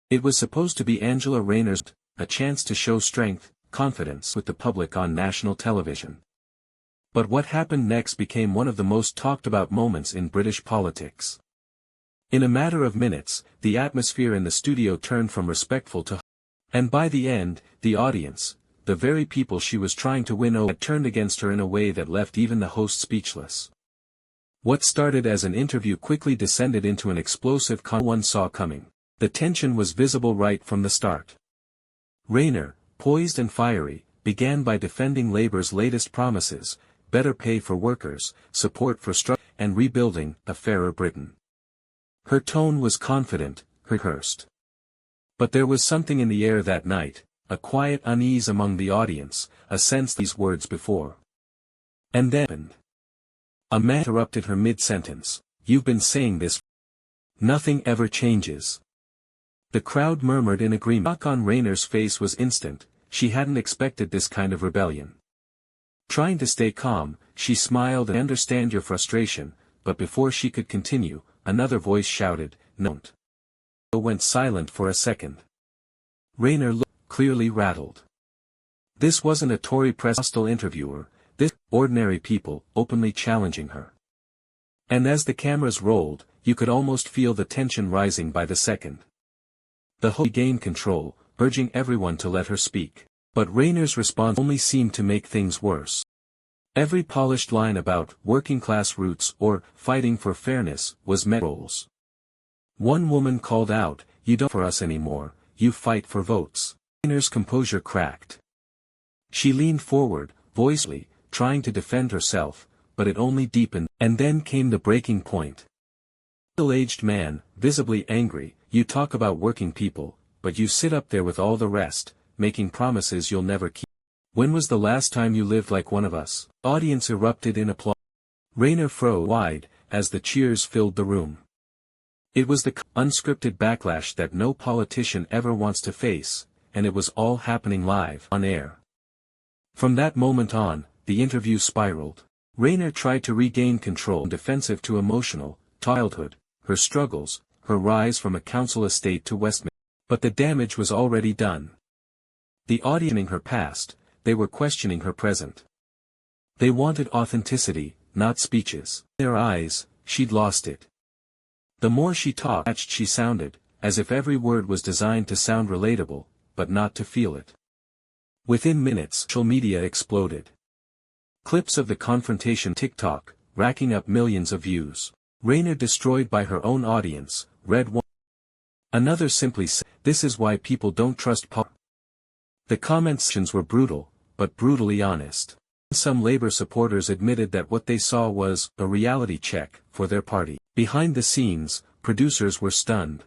It was supposed to be Angela Rayner's, a chance to show strength, confidence with the public on national television. But what happened next became one of the most talked about moments in British politics. In a matter of minutes, the atmosphere in the studio turned from respectful to and by the end, the audience, the very people she was trying to win over, had turned against her in a way that left even the host speechless. What started as an interview quickly descended into an explosive no one saw coming. The tension was visible right from the start. Rayner, poised and fiery, began by defending Labour's latest promises: better pay for workers, support for struggle, and rebuilding a fairer Britain. Her tone was confident, rehearsed. But there was something in the air that night, a quiet unease among the audience, a sense these words before. And then a man interrupted her mid-sentence. "You've been saying this. Nothing ever changes." The crowd murmured in agreement. The shock on Rayner's face was instant. She hadn't expected this kind of rebellion. Trying to stay calm, she smiled and understand your frustration, but before she could continue, another voice shouted, "No." Went silent for a second. Rayner looked, clearly rattled. This wasn't a Tory press hostile interviewer, this, ordinary people, openly challenging her. And as the cameras rolled, you could almost feel the tension rising by the second. The host gained control, urging everyone to let her speak. But Rayner's response only seemed to make things worse. Every polished line about working-class roots or fighting for fairness was met roles. One woman called out, "You don't for us anymore, you fight for votes." Rayner's composure cracked. She leaned forward, voicely, trying to defend herself, but it only deepened, and then came the breaking point. Middle-aged man, visibly angry, "You talk about working people, but you sit up there with all the rest, making promises you'll never keep. When was the last time you lived like one of us?" Audience erupted in applause. Rayner froze wide, as the cheers filled the room. It was the unscripted backlash that no politician ever wants to face, and it was all happening live on air. From that moment on, the interview spiraled. Rayner tried to regain control, defensive to emotional, childhood, her struggles, her rise from a council estate to Westminster. But the damage was already done. The audience her past, they were questioning her present. They wanted authenticity, not speeches. In their eyes, she'd lost it. The more she talked, she sounded, as if every word was designed to sound relatable, but not to feel it. Within minutes, social media exploded. Clips of the confrontation TikTok, racking up millions of views. Rayner destroyed by her own audience, read one. Another simply said, "This is why people don't trust politics." The comment sections were brutal, but brutally honest. Some Labour supporters admitted that what they saw was a reality check for their party. Behind the scenes, producers were stunned.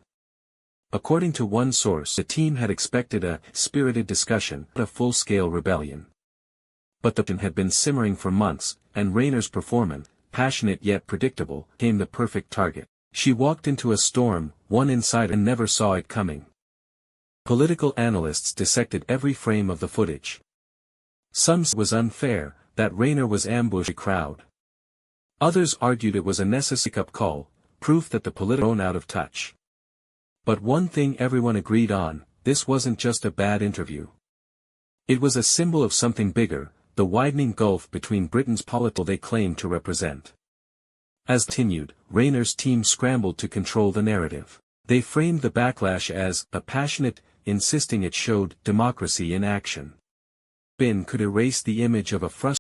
According to one source, the team had expected a spirited discussion, not a full-scale rebellion. But the tension had been simmering for months, and Rayner's performance, passionate yet predictable, became the perfect target. She walked into a storm, one inside and never saw it coming. Political analysts dissected every frame of the footage. Some said it was unfair, that Rayner was ambushed by the crowd. Others argued it was a necessary wake-up call, proof that the political grown out of touch. But one thing everyone agreed on, this wasn't just a bad interview. It was a symbol of something bigger, the widening gulf between Britain's politics they claimed to represent. As continued, Rayner's team scrambled to control the narrative. They framed the backlash as a passionate, insisting it showed democracy in action. Bin could erase the image of a frustrated